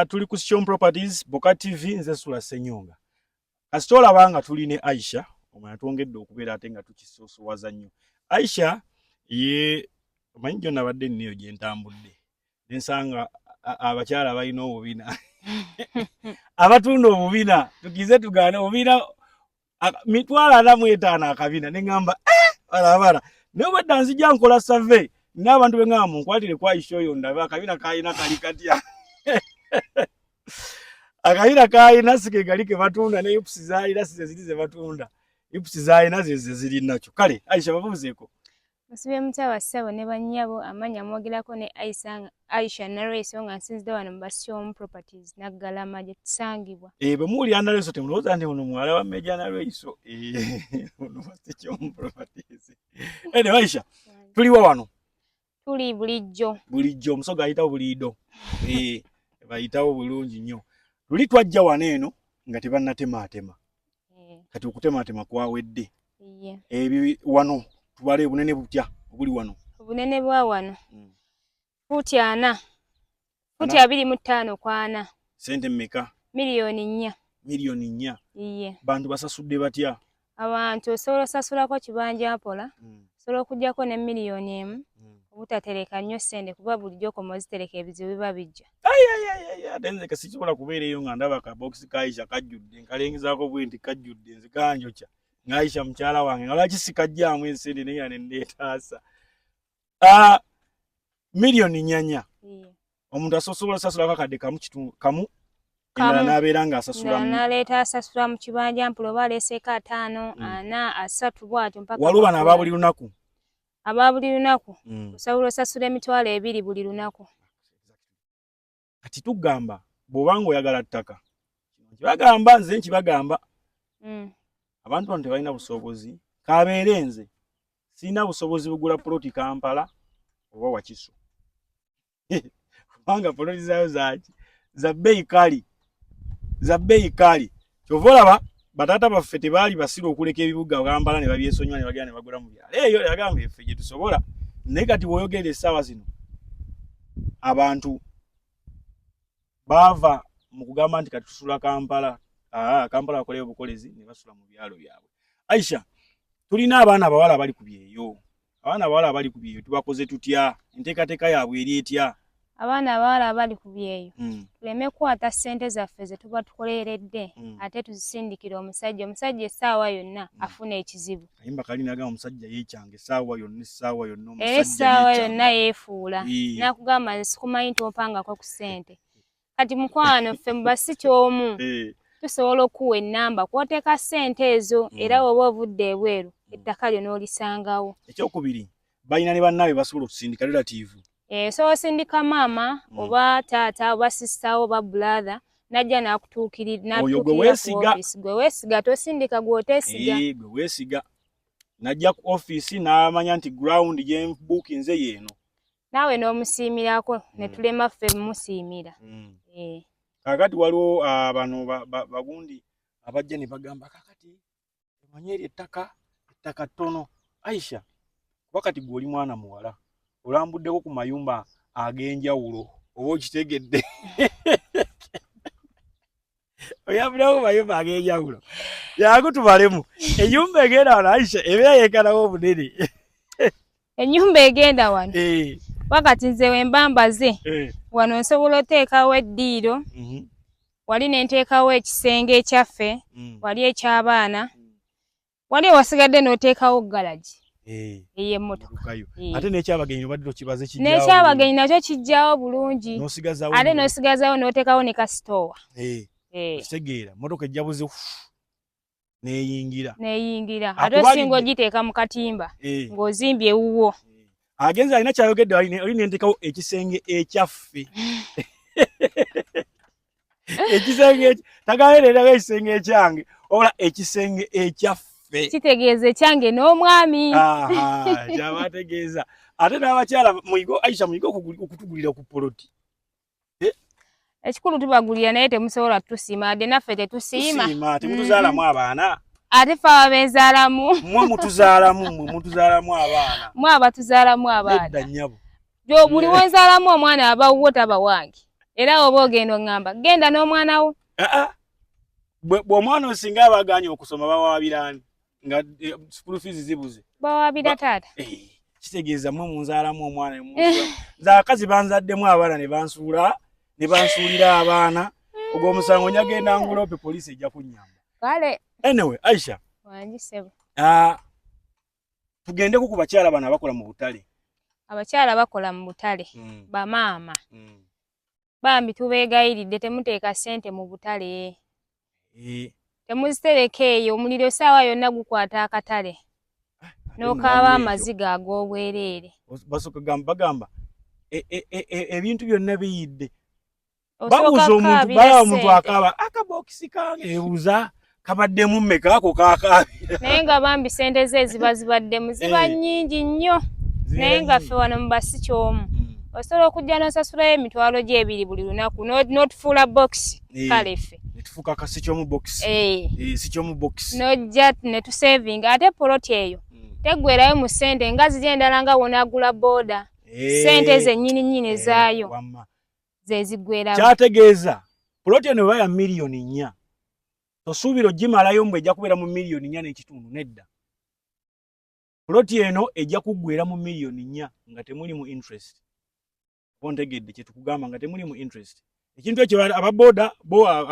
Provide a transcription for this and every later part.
Tuli ku Shom Properties, Boka TV, nze Sula Senyonga. Kasitola banga tuli ne Aisha, omwana twongedde okubeera ate nga tukisoosowaza nnyo. Aisha ye omanyi jjo nabadde nneyo gye ntambudde. Nsanga abakyala balina obubina. Abatunda obubina, tugize tugaana obubina mitwala 45 akabina ne ngamba balabala. Nobadde nzija nkola survey. N'abantu bengamba munkwatire kwa Aisha oyo ndaba akabina kayina kali katya. Akabina kayina sike galike batunda ne ipusi zaayina zirize batunda. Ipusi zaayina ziri nakyo. Kale Aisha bavuzeeko. Musibe mutawa ssabo ne bannyabo amanya mwogerako ne Aisha Nareso nga nsinzidde wano mu Shom Properties Naggalama gye tusangibwa. Bwe muwuli Nareso temulowooza nti ono muwala wa Meja Nareso. Ono wa Shom Properties. Aisha tuliwa wano. Tuli bulijjo. Bulijjo omusoga ayitawo buliido. Bayitawo bulungi nnyo. Tuli twajja wano eno nga tebannatemaatema. Kati okutematema kwawedde. Ebi wano tubale bunene butya obuli wano. Obunene bwa wano. Futi 4. Futi 25 kwa 4. Sente mmeka? Miliyoni 4. Miliyoni 4. Iye. Bantu basasudde batya? Abantu osobola sasulako kibanja mpola. Osobola okujjako ne miliyoni 1. Obutatereka nnyo sente kuba bulijjo komozitereka ebizibu biba bijja. Atenze kasikisobola kubeera eyo nga ndaba ka box ka Aisha kajjudde nkalengezaako bwenti kajjudde nze kanjokya. Aisha mukyala wange nga lwaki sikajjaamu ensente naye ne ndeetaasa. Miliyoni 4. Omuntu asobola sasula akakadde kamu endala n'abeera ng'asasula. N'aleeta asasula mu kibanja mpola oba aleeseeko 5, 4, 3 bw'atyo mpaka. Waliwo bano aba buli lunaku. Aba buli lunaku. Osobola osasula emitwalo 2 buli lunaku. Kati tugamba bw'obanga oyagala ttaka. Kibagamba nze nkibagamba. Abantu bano tebalina busobozi. Kabeere nze sina busobozi bugula ploti Kampala oba Wakiso. Kubanga ploti zaayo za bbeeyi kali. Za bbeeyi kali. Kyova olaba batata baffe tebaali basira okuleka ebibuga Kampala ne babyesonyiwa ne bagenda ne bagula mu byalo. Eyo yagamba effe gye tusobola. Naye kati bw'oyogera essaawa zino abantu bava mu kugamba nti kati tusula Kampala. Kampala akoleyo obukolezi ne basula mu byalo byabwe. Aisha, tulina abaana abawala abali ku byeyo. Abaana abawala abali ku byeyo tubakoze tutya? Enteekateeka yaabwe eri etya? Abaana abawala abali ku byeyo. Tuleme kukwata ssente zaffe ze tuba tukoleredde ate tuzisindikira omusajja. Omusajja essaawa yonna afuna ekizibu. Kayimba kali nagamba omusajja yeekyange essaawa yonna omusajja. Essaawa yonna yeefuula. Nakugamba nze sikumanyi nti opangako ku ssente. Kati mukwano ffe mubasi kyomu. Tusobola okuwa ennamba kw'oteeka ssente ezo era woba ovudde ebweru ettaka lyo n'olisangawo. Ekyokubiri balina ne bannaabwe basobola okusindika relative. So osindika maama oba taata oba sister oba brother najja n'akutuukirira oyo gwe weesiga. Gwe weesiga tosindika gw'oteesiga. Gwe weesiga. Najja ku office n'amanya nti ground gye bookinze yeeno. Naawe n'omusiimirako ne tulema ffe mumusiimira. Kakati waliwo bano bagundi abajja ne bagamba kakati emanye ettaka ttono. Aisha wakati gw'oli mwana muwala olambuddeko ku mayumba ag'enjawulo oba okitegedde. Oyambuleko ku mayumba ag'enjawulo yakutubalemu ennyumba egenda wano Aisha ebeera yeekanawo obunene. Ennyumba egenda wano wakati nze wembambaze wano nsobola oteekawo eddiiro wali nenteekawo ekisenge ekyaffe wali eky'abaana wali wasigadde n'oteekawo galaji ey'emmotoka. Ate n'ekyabagenyi obadde tokibaze kijjawo. N'ekyabagenyi nakyo kijjawo bulungi ate n'osigazawo n'oteekawo ne kasitoowa. Kitegeera mmotoka ejja buze n'eyingira ate osinga ogiteeka mu katimba ng'ozimbye ewuwo. Agenza alina kyayogedde oli nentekawo ekisenge ekyaffe. Ekisenge tagalerera ekisenge ekyange ola ekisenge ekyaffe. Kitegeeza ekyange n'omwami. Kyabategeeza. Ate n'abakyala muyigo Aisha muyigo okutugulira ku poloti. Ekikulu tubagulira naye temusobola tusiima ade naffe tetusiima. Tusiima temutuzaalamu abaana. Ate ffe ababeezaalamu. Mmwe mutuzaalamu abaana. Mwe abatuzaalamu abaana. Edda nnyabo. Jo buli wenzaalamu omwana aba wuwo taba wange. Era oba ogenda ngamba genda n'omwana wo. Bw'omwana osinga abaganye okusoma bawabirani nga school fees zibuze. Bawabira taata. Kitegeeza mwe munzaalamu omwana emunsula. Nze akazi banzaddemu abaana ne bansuulira abaana. Ogwo omusango nyagenda ngulope poliisi ejja kunnyamba. Kale. Anyway, Aisha. Wanjisebo. Tugendeko ku bakyala bano abakola mu butale. Abakyala bakola mu butale. Bamaama. Bambi tubeegayiridde temuteeka ssente mu butale. Temuzitereka eyo omuliro essaawa yonna gukwata akatale. N'okaaba amaziga ag'obwereere. Basooka bagamba ebintu byonna biyidde. Babuuza omuntu akaaba akabokisi kange ebuuza kabaddemu mmeka ako kaakaabira. Naye nga bambi ssente ze zibaddemu ziba nnyingi nnyo. Naye nga ffe wano mu basi kyomu. Osobola okujja n'osasulayo emitwalo gy'ebiri buli lunaku n'otufuula bokisi kale ffe. Netufuuka kasi kyomu bokisi. Si kyomu bokisi. N'ojja ne tusevinga ate poloti eyo teggwerayo mu ssente nga ziri endala nga wonaagula booda. Ssente zennyini zaayo ze ziggwerawo. Kyategeeza poloti eno eba ya miliyoni 4. Tosuubira ogimalayo mbu ejja kubeera mu miliyoni 4 n'ekitundu nedda. Poloti eno ejja kuggwera mu miliyoni 4 nga temuli mu interest. Ontegedde kye tukugamba nga temuli mu interest. Ekintu ekyo ababoda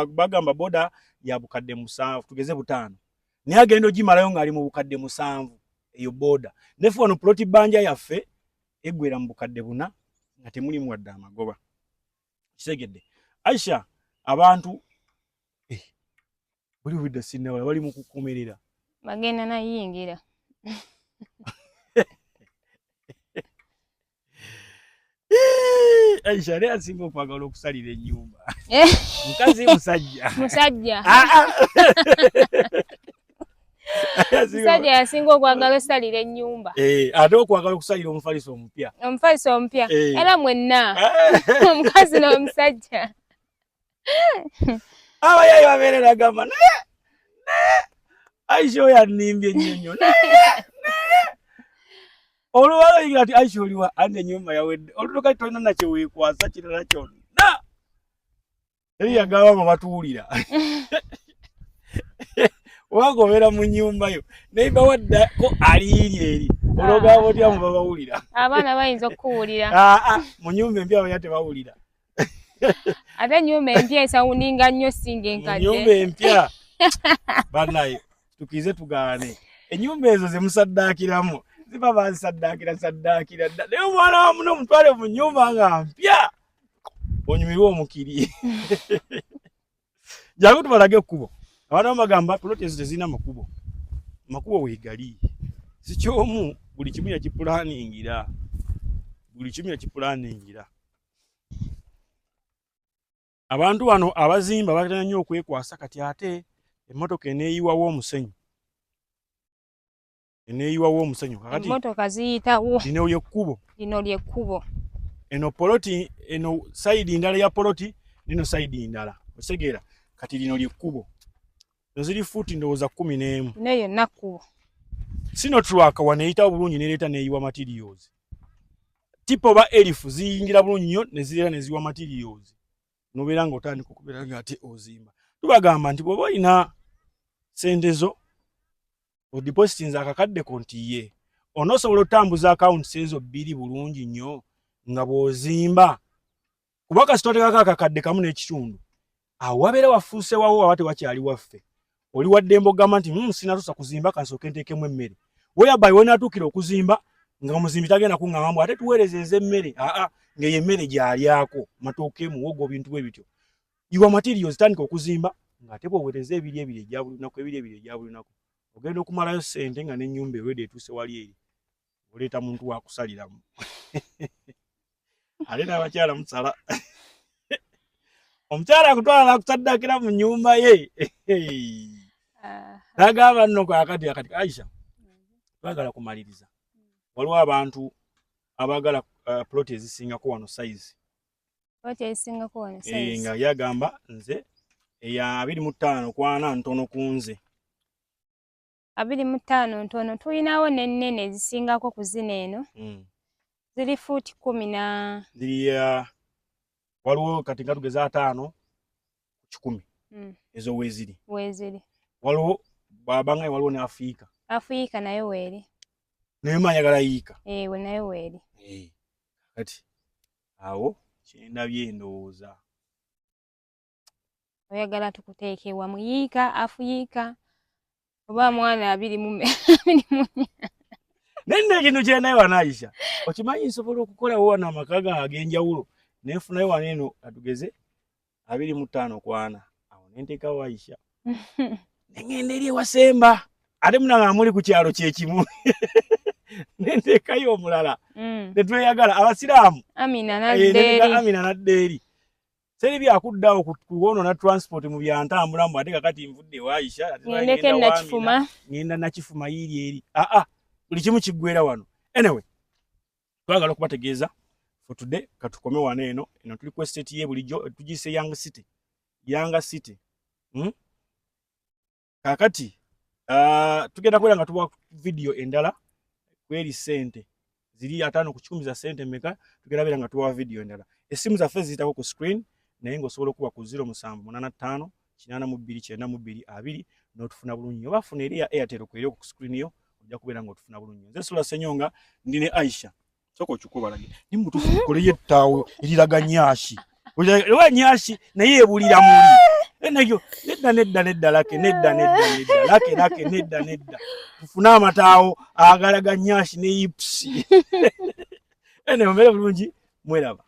bagamba boda ya bukadde 7 tugeze 5. Naye agenda ogimalayo ng'ali mu bukadde 7 eyo boda. Nefu wano poloti banja yaffe eggwera mu bukadde 4 nga temuli mu wadde amagoba. Kisegedde. Aisha abantu buli budde sinnawe bali mu kukomerera. Bagenda nayingira. Aisha leo asinga okwagala okusalira ennyumba. Mukazi musajja. Musajja. Musajja asinga okwagala osalira ennyumba. Ate okwagala okusalira omufaliso omupya. Omufaliso omupya. Era mwenna. Omukazi n'omusajja. Abayayi babeerera gamba naye Aisha oyo annimbye ennyonyo. Oluwalo yigira ati Aisha oliwa ande nyumba yawedde. Olutuka tolina na kye weekwasa kirala kyonna. Eri yagaba ngo batuwulira. Wagobeera mu nyumba yo. Neiba wadda ko aliiri eri. Ologaba otya mu babawulira. Abaana bayinza okuwulira. Mu nyumba empya abayate bawulira. Ate nyumba empya esawuninga nnyo singa enkadde. Nyumba empya. Banaye tukize tugaane. Ennyumba ezo ze musaddaakiramu. Ziba bazisaddaakira. Naye omwana wamu n'omutwale mu nnyumba nga mpya. Onyumirwa omukiri. Jangu tubalage ekkubo. Abaana bagamba poloti ezo tezirina makubo. Makubo weegali. Si kyomu buli kimu yakipulaningira. Abantu wano abazimba batera nnyo okwekwasa kati ate emmotoka eneeyiwawo omusenyu. Kakati emmotoka ziyitawo. Lino lyekkubo. Eno poloti eno side ndala ya poloti nino side ndala. Osegeera kati lino lyekkubo. Ziri futi ndowooza 11. Neyo nakkubo. Sino truck waneeyitawo bulungi nereeta neeyiwa materials. Tipo ba elifu ziyingira bulungi nnyo ne zireeta ne ziwa materials. Nobeera ng'otandika okubeera ng'ate ozimba. Tubagamba nti bw'oba olina ssente zo odipositinza akakadde konti ye. Onoosobola otambuza akawunti ezo 2 bulungi nnyo nga bw'ozimba. Kuba kasita oteekako akakadde kamu n'ekitundu. Awo wabeera wafuuse wawo aba tewakyali waffe. Oli wadde mbogamba nti sinatuusa kuzimba kansooke nteekemu emmere. Whereby wenaatuukira okuzimba nga omuzimbi tagenda kuŋŋamba mbu ate tuweerezeza emmere. Ng'eyo emmere gy'alyako matooke muwogo bintu bwe bityo. Yiwa materials tandika okuzimba ng'ate bw'oweereza ebiri ejja buli lunaku. Ogenda okumalayo ssente nga n'ennyumba ewedde etuuse wali eri. Oleeta muntu wa kusaliramu. Ate n'abakyala musala. Omukyala akutwala akusaddaakira mu nnyumba ye. Nagamba nno akati Aisha. Twagala kumaliriza. Waliwo abantu abagala ploti ezisingako wano size. Ploti ezisingako wano size. Nga yagamba nze eya 25 kwana ntono kunze. 25 ntono tulinawo n'ennene ezisingako ku zino eno. Ziri futi 10 na. Ziri waliwo kati nga tugeza 5 ku 10 ezo weziri waliwo babanga waliwo ne Afrika nayo weeri naye mayagala yiika we nayo weeri kati awo kyendabye ndowooza oyagala tukuteekewa muyiika Afrika oba mwana 24 nenne ekintu kyendayo wanaayisha okimanyi nsobola okukolawo wana amaka ag'enjawulo nenfunayo wano eno atugeze 25 kwana awo nenteekawo Aisha nengenda eri ewasemba ate munanga muli ku kyalo kyekimu nenteekayo omulala netweyagala abasiraamu Amina naddeeri seri byakuddawo kuwono na transport mu byantambulamu ate kakati nvudde wa Aisha ngenda nakifuma yiri eri buli kimu kiggwera wano anyway twagala okubategeeza for today katukome wano eno tuli ku estate ye bulijjo tugise Yanga City kakati tugenda kwera nga tuwa video endala kweri sente ziri 5 ku 10 za sente meka tugenda bera nga tuwa video endala esimu za fezi zitako ku screen naye ngosobola okuba ku 0785 82922 n'otufuna bulungi oba funa eri ya Airtel kweri ku screen yo ojja kubeera nga otufuna bulungi nze Sula Ssenyonga ndine Aisha soko chukubalage nimutufu koleye tawo eriraga nyashi owa nyashi naye ebulira muli enayo nedda lake tufuna amataawo agalaga nyashi ne ipsi ene mbere bulungi mweraba